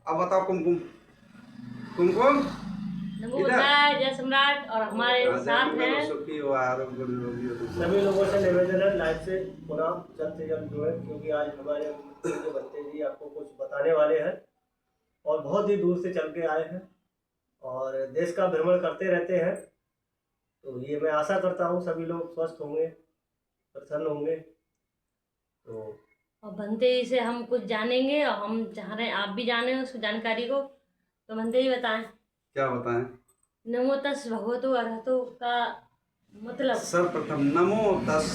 अब बताओ कुमकुम कुमकुम नमो इधर बुद्धाय जय सम्राट। और हमारे साथ हैं सुखी हो आरोग्य निरोगी हो तुम। सभी लोगों से निवेदन है लाइव से पुनः जल्द से जल्द जुड़े, क्योंकि आज हमारे पूज्य बंते जी आपको कुछ बताने वाले हैं और बहुत ही दूर से चल के आए हैं और देश का भ्रमण करते रहते हैं। तो ये मैं आशा करता हूँ सभी लोग स्वस्थ होंगे, प्रसन्न होंगे। तो और भंते जी से हम कुछ जानेंगे और हम चाह रहे हैं आप भी जाने उस जानकारी को। तो भंते जी बताएं, क्या बताएं? नमो तस् भगवतो अरहतो का मतलब। सर्वप्रथम नमो तस्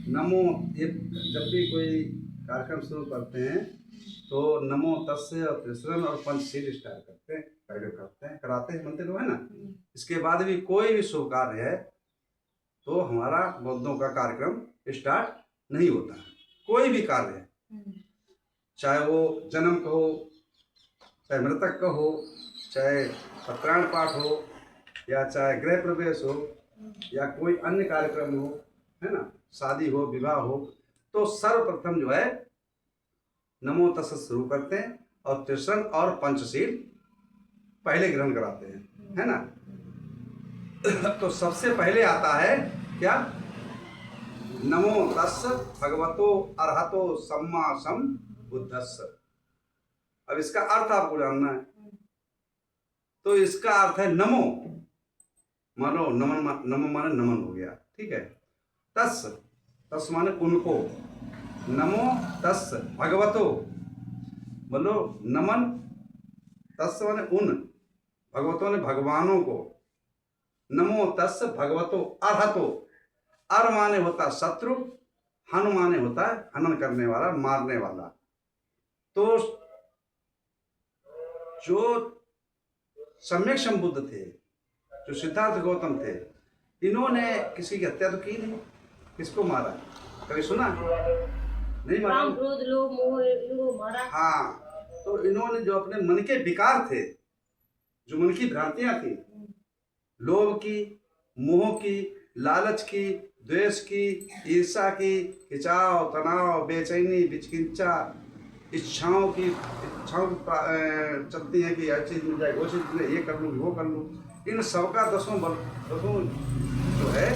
नमो, ये जब भी कोई कार्यक्रम शुरू करते हैं तो नमो तस्य और त्रिशरण और पंचशील स्टार्ट करते हैं, पहले करते हैं, कराते हैं, मनते तो है ना। इसके बाद भी कोई भी शुभ कार्य है तो हमारा बौद्धों का कार्यक्रम स्टार्ट नहीं होता है। कोई भी कार्य है, चाहे वो जन्म का हो, चाहे मृतक का हो, चाहे सत्यनारायण पाठ हो, या चाहे गृह प्रवेश हो, या कोई अन्य कार्यक्रम हो, है ना, शादी हो, विवाह हो, तो सर्वप्रथम जो है नमो तस् शुरू करते हैं और त्रिशरण और पंचशील पहले ग्रहण कराते हैं, है ना। तो सबसे पहले आता है क्या? नमो तस् भगवतो अरहतो सम्मा सम्बुद्धस्स। अब इसका अर्थ आपको जानना है। तो इसका अर्थ है नमो, मानो नमन, नमो माने नमन हो गया, ठीक है। तस्, तस् माने उनको, नमो तस् भगवतो, बोलो नमन, तस् माने उन, भगवतों ने भगवानों को, नमो तस् भगवतो अरहतो। अर माने होता शत्रु, हन माने होता है हनन करने वाला, मारने वाला। तो जो सम्यक संबुद्ध थे, जो सिद्धार्थ गौतम थे, इन्होंने किसी की हत्या तो की नहीं। किसको मारा? कभी सुना? नहीं मारा। काम क्रोध लोभ मोह इनको मारा। हाँ, तो इन्होंने जो अपने मन के विकार थे, जो मन की भ्रांतियां थी, लोभ की, मोह की, लालच की, द्वेष की, ईर्षा की, खिंचाव, तनाव, बेचैनी, विचिकिंचा, इच्छाओं की चलती है कि हर चीज मिल जाए, वो चीज मिले, ये कर लूँ, वो कर लूँ, इन सबका दसों जो है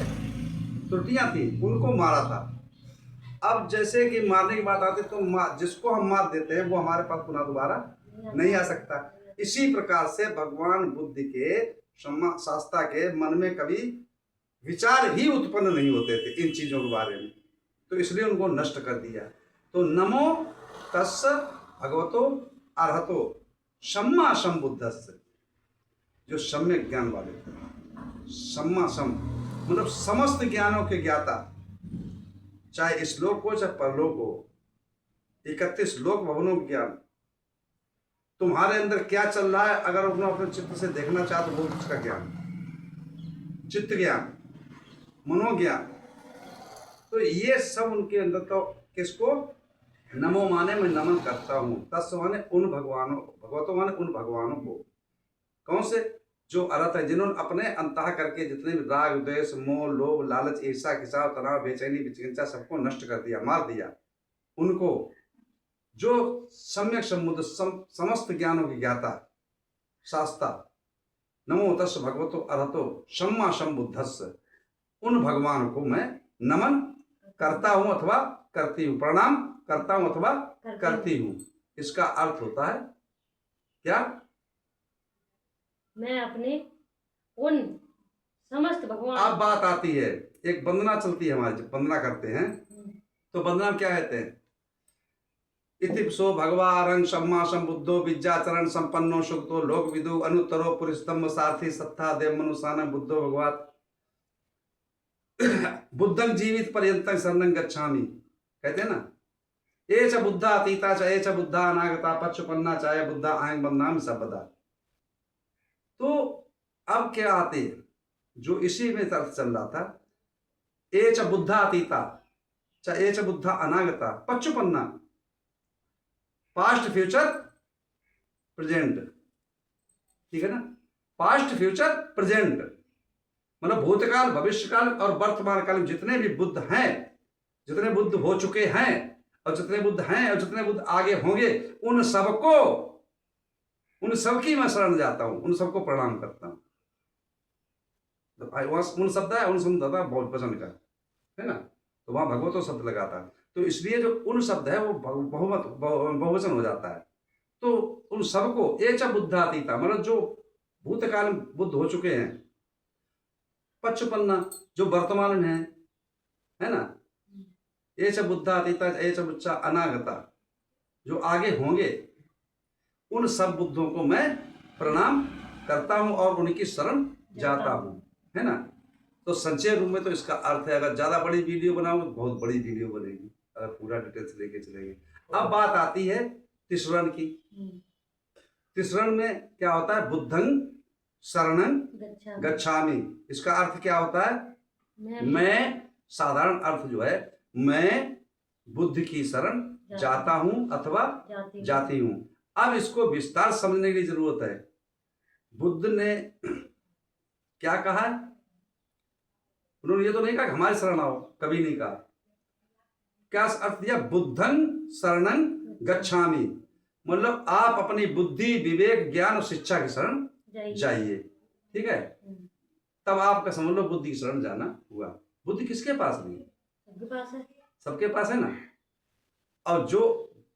त्रुटियां थी, उनको मारा था। अब जैसे कि मारने की बात आती तो जिसको हम मार देते हैं वो हमारे पास पुनः दोबारा नहीं आ सकता। इसी प्रकार से भगवान बुद्ध के शास्त्रा के मन में कभी विचार ही उत्पन्न नहीं होते थे इन चीजों के बारे में, तो इसलिए उनको नष्ट कर दिया। तो नमो तस् भगवतो अरहतो सम्मा सम्बुद्धस्स, जो सम्यक ज्ञान वाले थे, सम्मा सम मतलब समस्त ज्ञानों के ज्ञाता, चाहे श्लोक हो चाहे परलोक हो, 31 लोक भवनों का ज्ञान। तुम्हारे अंदर क्या चल रहा है अगर अपने चित्त से देखना चाहे तो वो उसका ज्ञान, चित्त ज्ञान, मनोज्ञान। तो ये सब उनके अंदर। तो किसको? नमो माने मैं नमन करता हूँ, तस् माने उन भगवानों, भगवतों माने उन भगवानों को। कौन से? जो अरहत है, जिन्होंने अपने अंतः करके जितने भी राग, द्वेष, मोह, लोभ, लालच, ईर्षा, खिंचाव, तनाव, बेचैनी, विचिकिंसा सबको नष्ट कर दिया, मार दिया। उनको जो सम्यक समुद्र समस्त ज्ञानों की ज्ञाता शास्ता, नमो तस् भगवतो अरहतो सम्मा सम्बुद्धस्स, उन भगवान को मैं नमन करता हूं अथवा करती हूं, प्रणाम करता हूं अथवा करती हूं। इसका अर्थ होता है क्या? मैं अपने उन समस्त भगवान। अब बात आती है, एक वंदना चलती है हमारी, जब वंदना करते हैं तो वंदना क्या कहते हैं? इतिपसो भगवारं सम्मा सम्बुद्धो विद्याचरण संपन्नो सुखतो लोक विदु अनुत्तरो पुरुषोत्तम सारथी सत्ता देव मनुष्यान बुद्धो भगवात बुद्धं जीवित पर्यंतं शरणं गच्छामि, कहते हैं ना। ये च बुद्धा अतीता च ये च बुद्धा अनागता पच्चुपन्ना चाहे बुद्धा आयं बन्नाम सबदा। तो अब क्या आते हैं जो इसी में अर्थ चल रहा था, ये च बुद्धा अतीता च ये च बुद्धा अनागता पच्चुपन्ना, पास्ट फ्यूचर प्रेजेंट, ठीक है ना। पास्ट फ्यूचर प्रेजेंट मतलब भूतकाल, भविष्यकाल और वर्तमान काल में जितने भी बुद्ध हैं, जितने बुद्ध हो चुके हैं और जितने बुद्ध हैं और जितने बुद्ध आगे होंगे, उन सबको उन सबकी मैं शरण जाता हूँ, उन सबको प्रणाम करता हूँ। वहाँ उन शब्द है, उन शब्द था बहुवचन का, है ना, तो वहाँ भगवतो शब्द लगाता है, तो इसलिए जो उन शब्द है वो बहुवचन हो जाता है। तो उन सबको एच बुद्धातीता, मतलब जो भूतकाल में बुद्ध हो चुके हैं, पच्चपन्ना जो वर्तमान में है ना, एच बुद्धातीता एच बुच्चा अनागता, जो आगे होंगे, उन सब बुद्धों को मैं प्रणाम करता हूं और उनकी शरण जाता हूं, है ना। तो संचय रूप में तो इसका अर्थ है, अगर ज्यादा बड़ी वीडियो बनाओगे तो बहुत बड़ी वीडियो बनेगी, अगर पूरा डिटेल्स लेके चलेंगे। अब बात आती है तिसरण की। तिसरण में क्या होता है? बुद्धं शरणं गच्छामि। इसका अर्थ क्या होता है? मैं, साधारण अर्थ जो है, मैं बुद्ध की शरण जाता हूं अथवा जाती हूं। अब इसको विस्तार समझने की जरूरत है। बुद्ध ने क्या कहा है? उन्होंने ये तो नहीं कहा कि हमारी शरण आओ, कभी नहीं कहा। क्या अर्थ दिया? बुद्धं शरणं गच्छामि, मतलब आप अपनी बुद्धि, विवेक, ज्ञान और शिक्षा की शरण जाइए, ठीक है। तब आपका समझ लो बुद्धि की शरण जाना हुआ। बुद्धि किसके पास नहीं है? सबके पास है, सबके पास है ना। और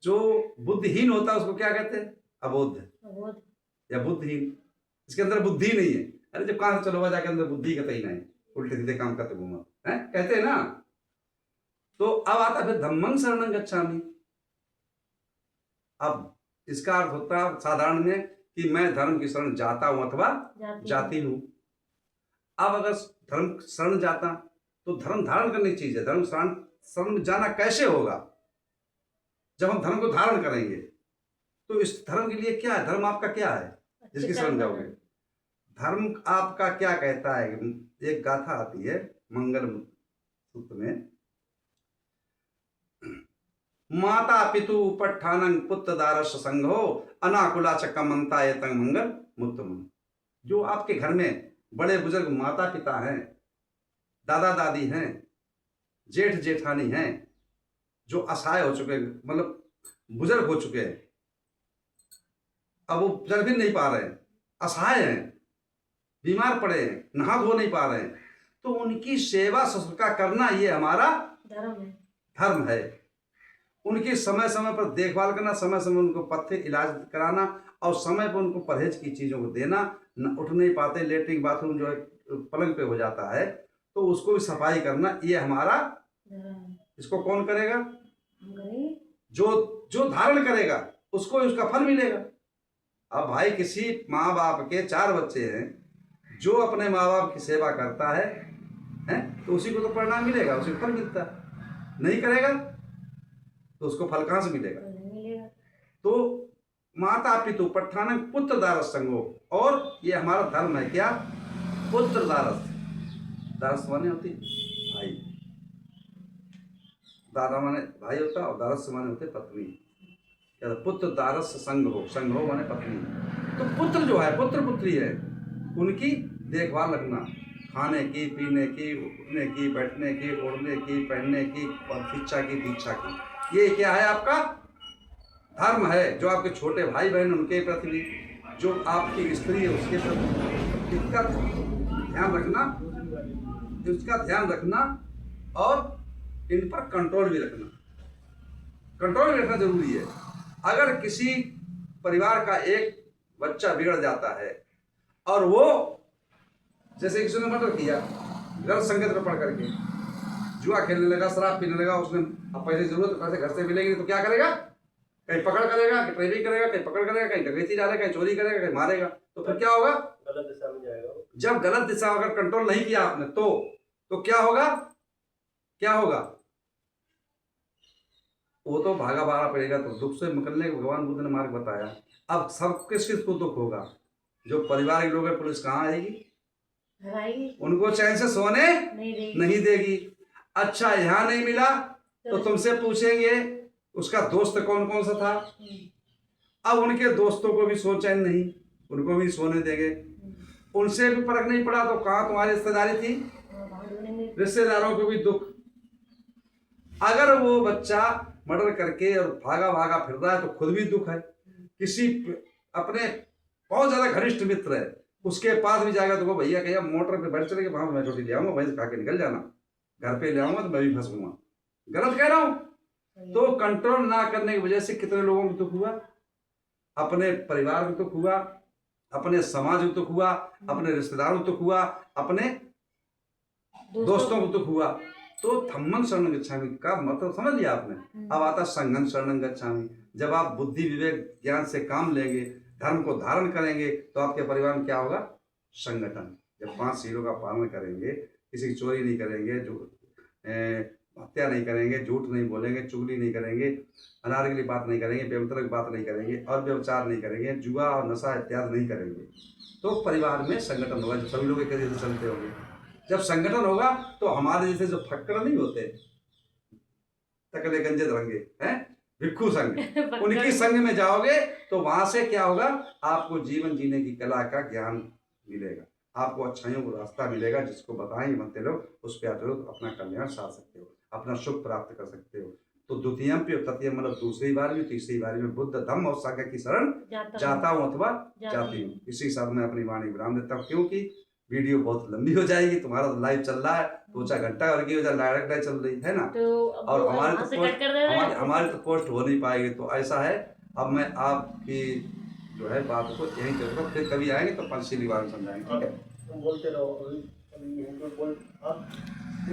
जो बुद्धिहीन होता है उसको क्या कहते हैं? अबोध या बुद्धिहीन। इसके अंदर बुद्धि नहीं है। अरे जब कहां से चलो जाके अंदर बुद्धि का ही नहीं, उल्टे सीधे काम करते घूमा है, कहते हैं ना। तो अब आता फिर धम्मं शरणं गच्छामि। अब इसका अर्थ होता है साधारण में कि मैं धर्म की शरण जाता हूं अथवा जाती हूं। अब अगर धर्म शरण जाता तो धर्म धारण करने की चीज है। धर्म शरण में जाना कैसे होगा? जब हम धर्म को धारण करेंगे तो इस धर्म के लिए क्या है? धर्म आपका क्या है जिसकी शरण जाओगे? धर्म आपका क्या कहता है? एक गाथा आती है मंगल सूत्र में, माता पितु उपट्ठानं पुत्र दारस संघो अनाकुला चक्कमंता एतं मंगल मुत्तम। जो आपके घर में बड़े बुजुर्ग माता पिता हैं, दादा दादी हैं, जेठ जेठानी हैं, जो असहाय हो चुके, मतलब बुजुर्ग हो चुके हैं, अब वो चल भी नहीं पा रहे हैं, असहाय हैं, बीमार पड़े हैं, नहा धो नहीं पा रहे हैं, तो उनकी सेवा शुश्रूषा करना ये हमारा धर्म है। उनकी समय समय पर देखभाल करना, समय समय उनको पथ्य इलाज कराना और समय पर उनको परहेज की चीजों को देना। न उठ नहीं पाते, लेटरिन बाथरूम जो है पलंग पे हो जाता है, तो उसको भी सफाई करना, ये हमारा। इसको कौन करेगा? जो धारण करेगा उसको उसका फल मिलेगा। अब भाई किसी माँ बाप के 4 बच्चे हैं, जो अपने माँ बाप की सेवा करता है तो उसी को तो परिणाम मिलेगा, उसी को फल मिलता है। नहीं करेगा तो उसको फल कहां से मिलेगा? तो माता पितु पट्ठानं पुत्र दारस संगो, और ये हमारा धर्म है क्या? पुत्र दारस। दारस माने होती भाई, दादा माने भाई होता और दारस माने होते पत्नी। क्या पुत्र दारस संग हो माने पत्नी। तो पुत्र जो है, पुत्र पुत्री है, उनकी देखभाल रखना, खाने की, पीने की, उठने की, बैठने की, ओढ़ने की, पहनने की, शिक्षा की, दीक्षा की, ये क्या है? आपका धर्म है। जो आपके छोटे भाई बहन उनके प्रति भी, जो आपकी स्त्री है उसके प्रति, इसका ध्यान रखना और इन पर कंट्रोल भी रखना जरूरी है। अगर किसी परिवार का एक बच्चा बिगड़ जाता है और वो, जैसे किसी ने मर्डर किया, गलत संगत में पढ़ करके जुआ खेलने लगा, शराब पीने लगा, उसने अब पैसे जरूरत, पैसे घर से मिलेंगे तो क्या करेगा? कहीं पकड़ करेगा, कहीं ट्रेनिंग करेगा, कहीं पकड़ करेगा, कहीं डकैती डालेगा, कहीं चोरी करेगा, कहीं मारेगा, तो फिर क्या होगा? गलत दिशा में जाएगा। जब गलत दिशा अगर कंट्रोल नहीं किया आपने तो क्या होगा? वो तो भागा पड़ेगा। तो दुख से निकलने को भगवान बुद्ध ने मार्ग बताया। अब सब किसको दुख होगा? जो परिवार के लोग हैं, पुलिस कहाँ आएगी? उनको चैन से सोने नहीं देगी। अच्छा यहाँ नहीं मिला तो तुमसे पूछेंगे उसका दोस्त कौन कौन सा था। अब उनके दोस्तों को भी सो चैन नहीं, उनको भी सोने देंगे। उनसे भी फर्क नहीं पड़ा तो कहाँ तुम्हारी रिश्तेदारी थी? रिश्तेदारों को भी दुख। अगर वो बच्चा मर्डर करके और भागा फिर रहा है तो खुद भी दुख है। किसी अपने बहुत ज्यादा घनिष्ठ मित्र है, उसके पास भी जाएगा तो वो भैया कहिए मोटर पे बैठ चलेगा, वहां मैं रोटी ले आऊंगा, वहीं से खा के निकल जाना, घर पे ले आऊंगा तो मैं भी फंसूंगा। गलत कह रहा हूं? तो कंट्रोल ना करने की वजह से कितने लोगों को दुख हुआ, अपने परिवार को दुख हुआ, अपने समाज को दुख हुआ, अपने रिश्तेदारों को दुख हुआ, अपने दोस्तों को दुख हुआ। तो धम्मं शरणं गच्छामि का मतलब समझ लिया आपने? अब आता संघं शरणं गच्छामि। जब आप बुद्धि विवेक ज्ञान से काम लेंगे, धर्म को धारण करेंगे, तो आपके परिवार में क्या होगा? संगठन। जब 5 सीलों का पालन करेंगे, किसी की चोरी नहीं करेंगे, जो हत्या नहीं करेंगे, झूठ नहीं बोलेंगे, चुगली नहीं करेंगे, अनार की बात नहीं करेंगे, बेमतलब की बात नहीं करेंगे, और व्यवचार नहीं करेंगे, जुआ और नशा इत्यादि नहीं करेंगे, तो परिवार में संगठन होगा। जब सभी लोग एक जैसे चलते होंगे, जब संगठन होगा तो हमारे जैसे जो फक्कड़ नहीं होते, तकले गंजे धरंगे हैं, भिक्षु संघ, उनकी संघ में जाओगे तो वहां से क्या होगा? आपको जीवन जीने की कला का ज्ञान मिलेगा, आपको अच्छाइयों को रास्ता मिलेगा, जिसको बताएंगे बनते लोग, उस पर आते लोग अपना कल्याण साध सकते हो, अपना सुख प्राप्त कर सकते हो। तो द्वितीयम पे तृतीयम मतलब दूसरी बार में, तीसरी बार में बुद्ध धम्म और संघ की शरण जाता हूँ अथवा जाती हूँ। इसी के साथ मैं अपनी वाणी विराम देता हूँ, क्योंकि वीडियो बहुत लंबी हो जाएगी। तुम्हारा तो लाइव चल रहा है 2-4 घंटा और की डायरेक्ट लाइव चल रही है ना, और हमारी तो पोस्ट हो नहीं पाएगी। तो ऐसा है, अब मैं आपकी जो है बात को यहीं करूँगा, फिर कभी आएंगे तो पंचशीली बारे में समझाएंगे, ठीक है? तुम बोलते रहो, अभी बोल आप।